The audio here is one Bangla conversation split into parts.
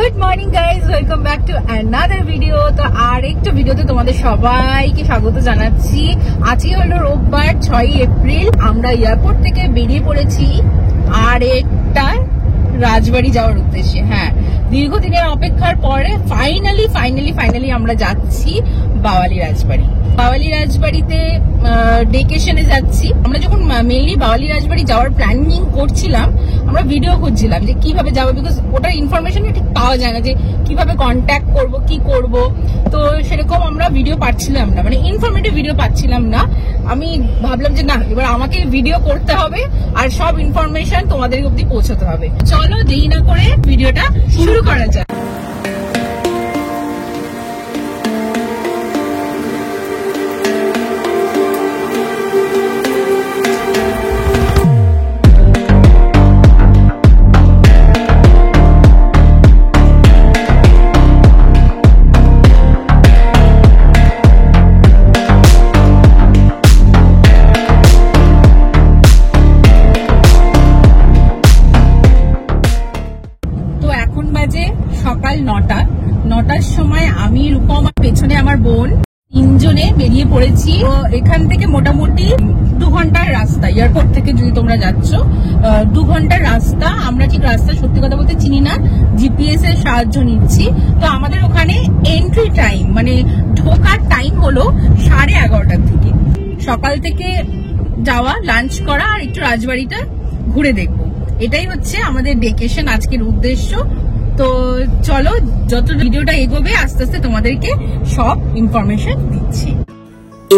Good morning guys, welcome back to another video. তো আর একটা ভিডিওতে তোমাদের সবাইকে স্বাগত জানাচ্ছি। আজকে হলো রোববার 6 এপ্রিল। আমরা এয়ারপোর্ট থেকে বেরিয়ে পড়েছি আর একটা রাজবাড়ি যাওয়ার উদ্দেশ্যে। হ্যাঁ, দীর্ঘদিনের অপেক্ষার পরে ফাইনালি আমরা যাচ্ছি বাওয়ালি রাজবাড়ি। বাওয়ালি রাজবাড়িতে ডেকেশনে যাচ্ছি। আমরা যখন মেইনলি বাওয়ালি রাজবাড়ি যাওয়ার প্ল্যানিং করছিলাম, আমরা ভিডিও খুঁজছিলাম যে কিভাবে যাবো, বিকজ ওটার ইনফরমেশন ঠিক পাওয়া যায় না যে কিভাবে কন্ট্যাক্ট করব, কি করব। তো সেরকম আমরা ভিডিও পাচ্ছিলাম না, মানে ইনফরমেটিভ ভিডিও পাচ্ছিলাম না। আমি ভাবলাম যে না, এবার আমাকে ভিডিও করতে হবে আর সব ইনফরমেশন তোমাদের অব্দি পৌঁছাতে হবে। চলো দেরি না করে ভিডিওটা শুরু করা যাক। সকাল 9টার সময় আমি, রূপম, পেছনে আমার বোন, তিনজনে বেরিয়ে পড়েছি। তো এখান থেকে মোটামুটি 2 ঘন্টার রাস্তা। এয়ারপোর্ট থেকে যদি তোমরা যাচ্ছ 2 ঘন্টার রাস্তা। আমরা ঠিক রাস্তা সত্যি কথা বলতে চিনি না, জিপিএস এর সাহায্য নিচ্ছি। তো আমাদের ওখানে এন্ট্রি টাইম, মানে ঢোকার টাইম হলো 11:30 থেকে। সকাল থেকে যাওয়া, লাঞ্চ করা আর একটু রাজবাড়িটা ঘুরে দেখবো, এটাই হচ্ছে আমাদের ডেকেশন, আজকের উদ্দেশ্য। তো চলো, যত ভিডিওটা এগোবে আস্তে আস্তে তোমাদেরকে সব ইনফরমেশন দিচ্ছি।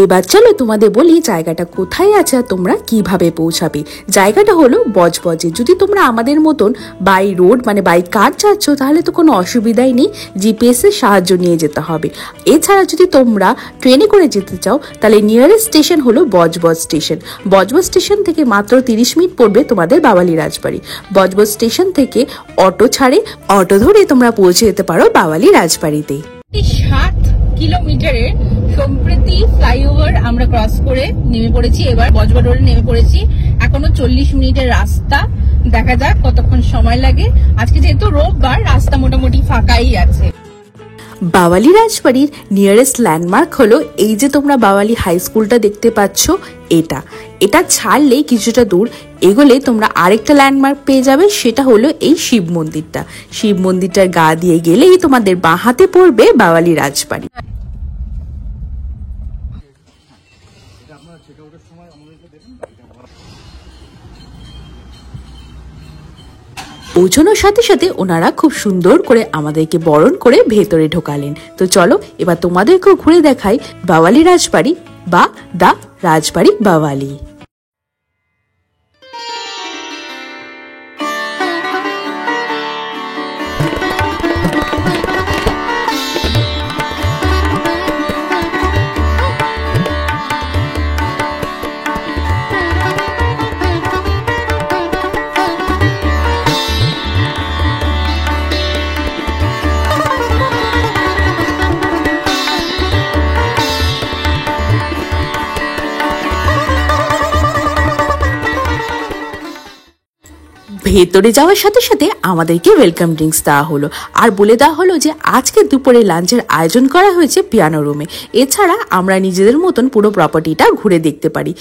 এবার চলো তোমাদের বলি জায়গাটা কোথায় আছে আর তোমরা কিভাবে পৌঁছাবে। জায়গাটা হলো বজবজে। যদি তোমরা আমাদের মতন বাই রোড মানে বাই কার যাচ্ছ তাহলে তো কোনো অসুবিধাই নেই, জিপিএস এর সাহায্য নিয়ে যেতে হবে। এছাড়া যদি তোমরা ট্রেনে করে যেতে চাও তাহলে নিয়ারেস্ট স্টেশন হলো বজবজ স্টেশন। বজবজ স্টেশন থেকে মাত্র 30 মিনিট পড়বে তোমাদের বাওয়ালি রাজবাড়ি। বজবজ স্টেশন থেকে অটো ছাড়ে, অটো ধরে তোমরা পৌঁছে যেতে পারো বাওয়ালি রাজবাড়িতে। 7 কিলোমিটারের সম্প্রতি ফ্লাইওভার আমরা ক্রস করে নেমে পড়েছি। এবার বজবজ রোডে নেমে পড়েছি। এখনো 40 মিনিটের রাস্তা, দেখা যাক কতক্ষণ সময় লাগে। আজকে যেহেতু রোববার, রাস্তা মোটামুটি ফাঁকাই আছে। বাওয়ালি রাজবাড়ির নিয়ারেস্ট ল্যান্ডমার্ক হলো এই যে তোমরা বাওয়ালি হাই স্কুলটা দেখতে পাচ্ছ, এটা ছাড়লেই কিছুটা দূর এগোলে তোমরা আরেকটা ল্যান্ডমার্ক পেয়ে যাবে, সেটা হলো এই শিব মন্দিরটা। শিব মন্দিরটার গা দিয়ে গেলেই তোমাদের বাঁ হাতে পড়বে বাওয়ালি রাজবাড়ি। পৌঁছানোর সাথে সাথে ওনারা খুব সুন্দর করে আমাদেরকে বরণ করে ভেতরে ঢোকালেন। তো চলো এবার তোমাদেরকেও ঘুরে দেখাই বাওয়ালি রাজবাড়ি বা দা রাজবাড়ি বাওয়ালি। ভেতরে যাওয়ার সাথে সাথে আমাদেরকে ওয়েলকাম ড্রিঙ্কস দেওয়া হলো আর বলে দেওয়া হলো যে আজকে দুপুরে লাঞ্চের আয়োজন করা হয়েছে পিয়ানো রুমে। এছাড়া আমরা নিজেদের মতন পুরো প্রপার্টিটা ঘুরে দেখতে পারি।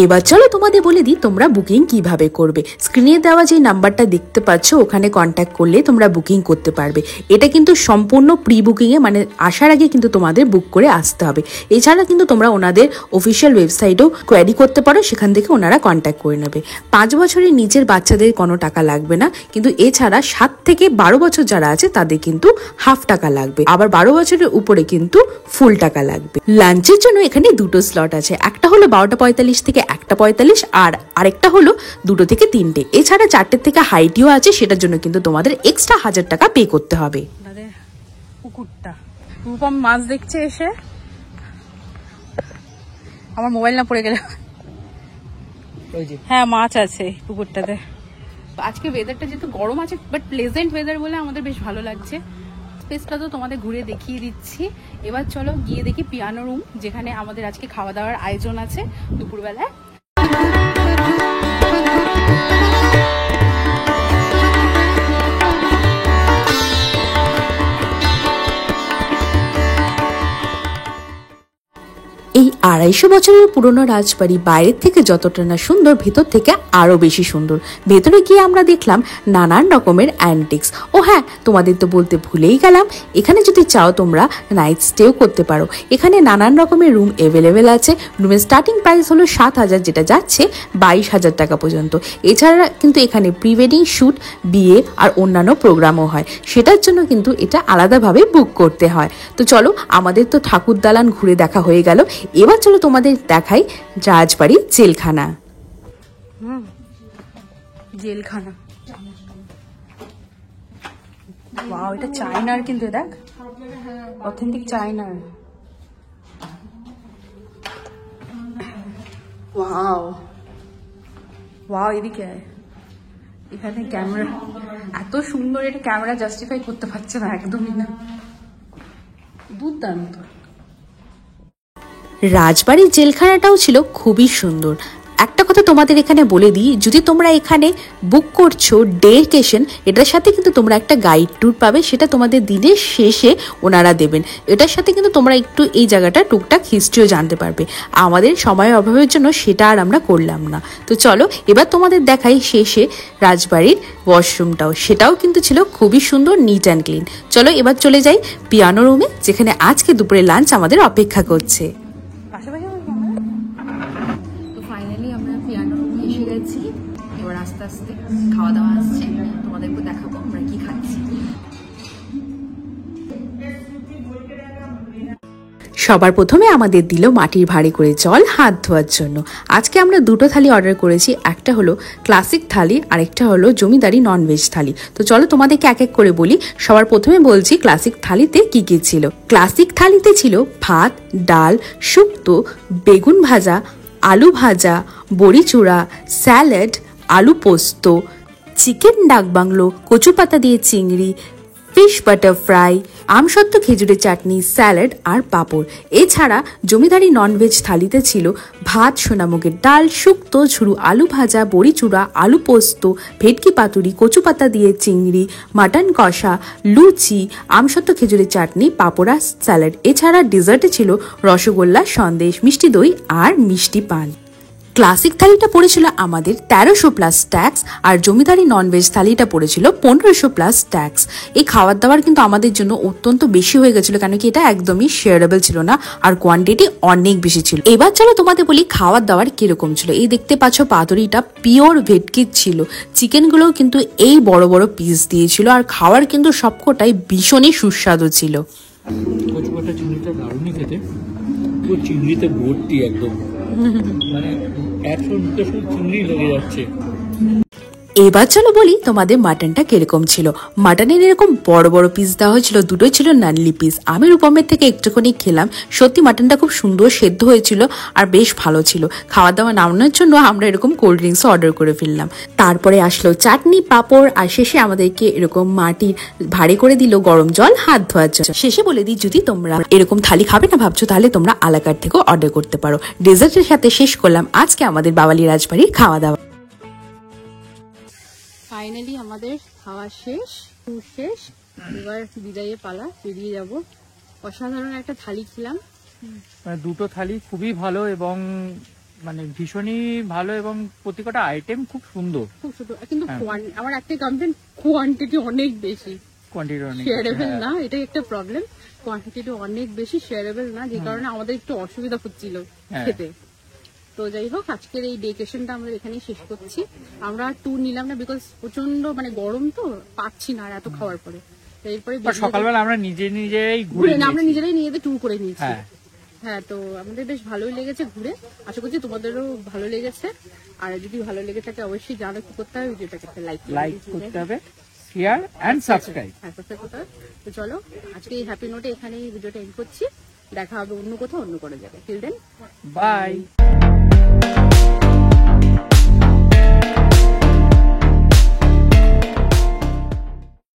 এবার চলো তোমাদের বলে দিই তোমরা বুকিং কিভাবে করবে। স্ক্রিনে দেওয়া যে নাম্বারটা দেখতে পাচ্ছ ওখানে কন্ট্যাক্ট করলে তোমরা বুকিং করতে পারবে। এটা কিন্তু সম্পূর্ণ প্রি বুকিংয়ে, মানে আসার আগে কিন্তু তোমাদের বুক করে আসতে হবে। এছাড়া কিন্তু তোমরা ওনাদের অফিসিয়াল ওয়েবসাইটেও কোয়ারি করতে পারো, সেখান থেকে ওনারা কন্ট্যাক্ট করে নেবে। 5 বছরের নিচের বাচ্চাদের কোনো টাকা লাগবে না, কিন্তু এছাড়া 7 থেকে 12 বছর যারা আছে তাদের কিন্তু হাফ টাকা লাগবে, আবার 12 বছরের উপরে কিন্তু ফুল টাকা লাগবে। লাঞ্চের জন্য এখানে 2টো স্লট আছে, একটা হলো 12:45 থেকে 1:45 আর আরেকটা হলো 2 থেকে 3টে। এছাড়া 4টে থেকে হাইটিও আছে, সেটার জন্য কিন্তু তোমাদের এক্সট্রা 1000 টাকা পে করতে হবে। পুকুরটা রূপম মাছ দেখছে এসে, আমার মোবাইল না পড়ে গেল। হ্যাঁ, মাছ আছে পুকুরটাতে। আজকে ওয়েদারটা যেহেতু গরম আছে, বাট প্লেজেন্ট ওয়েদার বলে আমাদের বেশ ভালো লাগছে। স্পেসটা তো তোমাদের ঘুরে দেখিয়ে দিচ্ছি। এবার চলো গিয়ে দেখি পিয়ানো রুম, যেখানে আমাদের আজকে খাওয়া দাওয়ার আয়োজন আছে দুপুরবেলায়। এই 250 বছরের পুরনো রাজবাড়ি বাইরের থেকে যতটা না সুন্দর, ভেতর থেকে আরো বেশি সুন্দর। ভেতরে গিয়ে আমরা দেখলাম নানান রকমের অ্যান্টিক্স। ও হ্যাঁ, তোমাদের তো বলতে ভুলেই গেলাম, এখানে যদি চাও তোমরা নাইট স্টেও করতে পারো। এখানে নানান রকমের রুম অ্যাভেলেবেল আছে। রুমের স্টার্টিং প্রাইস হলো 7,000, যেটা যাচ্ছে 22,000 টাকা পর্যন্ত। এছাড়া কিন্তু এখানে প্রি ওয়েডিং শ্যুট, বিয়ে আর অন্যান্য প্রোগ্রামও হয়, সেটার জন্য কিন্তু এটা আলাদাভাবে বুক করতে হয়। তো চলো, আমাদের তো ঠাকুর দালান ঘুরে দেখা হয়ে গেল, এবার চলো তোমাদের দেখাই রাজবাড়ির জেলখানা। জেলখানা, ওয়াও, এটা চায়নার, কিন্তু দেখ অথেন্টিক চায়নার। ওয়াও ওয়াও, এদিকে এখানে ক্যামেরা এত সুন্দর, এটা ক্যামেরা জাস্টিফাই করতে পারছে না, একদমই না, দুর্দান্ত। রাজবাড়ির জেলখানাটাও ছিল খুবই সুন্দর। একটা কথা তোমাদের এখানে বলে দিই, যদি তোমরা এখানে বুক করছো ডেকেশন, এটার সাথে কিন্তু তোমরা একটা গাইড ট্যুর পাবে, সেটা তোমাদের দিনের শেষে ওনারা দেবেন। এটার সাথে কিন্তু তোমরা একটু এই জায়গাটা টুকটাক হিস্ট্রিও জানতে পারবে। আমাদের সময়ের অভাবের জন্য সেটা আর আমরা করলাম না। তো চলো, এবার তোমাদের দেখাই শেষে রাজবাড়ির ওয়াশরুমটাও, সেটাও কিন্তু ছিল খুবই সুন্দর, নিট অ্যান্ড ক্লিন। চলো এবার চলে যাই পিয়ানো রুমে, যেখানে আজকে দুপুরে লাঞ্চ আমাদের অপেক্ষা করছে। তো ফাইনালি আমরা পিয়ানো রুমে এসে গেছি। এবার আস্তে আস্তে খাওয়া দাওয়া আসছে, তোমাদেরকে দেখাবো আমরা কি খাচ্ছি। সবার প্রথমে আমাদের দিল মাটির ভাঁড়ে করে জল হাত ধোয়ার জন্য। আজকে আমরা দুটো থালি অর্ডার করেছি, একটা হলো ক্লাসিক থালি, আরেকটা হলো জমিদারি ননভেজ থালি। তো চলো তোমাদেরকে এক এক করে বলি। সবার প্রথমে বলছি ক্লাসিক থালিতে কি কি ছিল। ক্লাসিক থালিতে ছিল ভাত, ডাল, শুক্তো, বেগুন ভাজা, আলু ভাজা, বড়ি চূড়া, স্যালাড, আলু পোস্ত, চিকেন ডাক বাংলো, কচু পাতা দিয়ে চিংড়ি, ফিশ বাটার ফ্রাই, আমসত্ত্ব খেজুরের চাটনি, স্যালাড আর পাঁপড়। এছাড়া জমিদারি ননভেজ থালিতে ছিল ভাত, সোনামুগের ডাল, শুক্তো, ঝুরু আলু ভাজা, বড়ি চূড়া, আলু পোস্ত, ভেটকি পাতুরি, কচু পাতা দিয়ে চিংড়ি, মাটন কষা, লুচি, আমসত্ত্ব খেজুরের চাটনি, পাঁপড়া, স্যালাড। এছাড়া ডেজার্টে ছিল রসগোল্লা, সন্দেশ, মিষ্টি দই আর মিষ্টি পান। ক্লাসিক থালিটা পড়েছিল আমাদের 1300 প্লাস ট্যাক্স, আর জমিদারি ননভেজ থালিটা পড়েছিল 1500 প্লাস ট্যাক্স। এই খাবার দাবার কিন্তু আমাদের জন্য অত্যন্ত বেশি হয়ে গেছিল, কেন কি এটা একদমই শেয়ারেবল ছিল না, আর কোয়ান্টিটি অনেক বেশি ছিল। এবার চলো তোমাদের বলি খাবার দাবার কিরকম ছিল। এই দেখতে পাচ্ছ পাতুরিটা পিওর ভেটকি ছিল। চিকেনগুলোও কিন্তু এই বড় বড় পিস দিয়েছিল, আর খাওয়ার কিন্তু সবকটাই ভীষণই সুস্বাদু ছিল। কচু পাতা চিংড়িটা দারুণই খেতে, পুরো চিংড়িতে ভর্তি একদম, মানে 100 চিংড়ি লেগে যাচ্ছে। এবার চলো বলি তোমাদের মাটনটা কিরকম ছিল। মাটনের এরকম বড় বড় পিস দেওয়া হয়েছিল, দুটোই ছিল নানলি পিস। আমি রূপমের থেকে একটুখানি খেলাম, সত্যি মাটনটা খুব সুন্দর সেদ্ধ হয়েছিল আর বেশ ভালো ছিল। খাওয়া দাওয়া নামানোর জন্য আমরা এরকম কোল্ড ড্রিঙ্কসও অর্ডার করে ফেললাম। তারপরে আসলো চাটনি, পাঁপড়, আর শেষে আমাদেরকে এরকম মাটির ভাঁড়ে করে দিল গরম জল হাত ধোয়ার জন্য। শেষে বলে দিই, যদি তোমরা এরকম থালি খাবে না ভাবছো, তাহলে তোমরা আলাকার থেকেও অর্ডার করতে পারো। ডেজার্টের সাথে শেষ করলাম আজকে আমাদের বাওয়ালি রাজবাড়ির খাওয়া দাওয়া। ফাইনালি আমাদের খাওয়া শেষ, এবার বিদায়ের পালা, বেরিয়ে যাব। অসাধারণ একটা থালি খেলাম, মানে দুটো থালি খুবই ভালো এবং মানে ভীষণই ভালো, এবং প্রত্যেকটা আইটেম খুব সুন্দর, খুব ছোট। কিন্তু আমার একটা কমপ্লেন, কোয়ান্টিটি অনেক বেশি, কোয়ান্টিটি অনেক শেয়ারেবল না, এটাই একটা প্রবলেম। কোয়ান্টিটি অনেক বেশি, শেয়ারেবল না, যে কারণে আমাদের একটু অসুবিধা হচ্ছিল খেতে। তো যাই হোক, আজকের এই ডেকেশনটা আমরা এখানেই শেষ করছি। আমরা ট্যুর নিলাম না, বিকজ প্রচন্ড মানে গরম, তো পাচ্ছি না আর এত খাওয়ার পরে। এরপরে সকালবেলা আমরা নিজেরাই আমরা নিজেরাই নিয়ে ট্যুর করে নিয়েছি। হ্যাঁ, তো আমাদের বেশ ভালোই লেগেছে ঘুরে। আশা করছি তোমাদেরও ভালো লেগেছে। আর যদি ভালো লেগে থাকে অবশ্যই জানো কি করতে হবে, ভিডিওটাকে একটা লাইক করতে হবে, শেয়ার এন্ড সাবস্ক্রাইব। তো চলো, আজকে এই হ্যাপি নোটে এখানেই ভিডিওটা এন্ড করছি। দেখা হবে অন্য কোথাও, অন্য করে যাবে। Till then, by.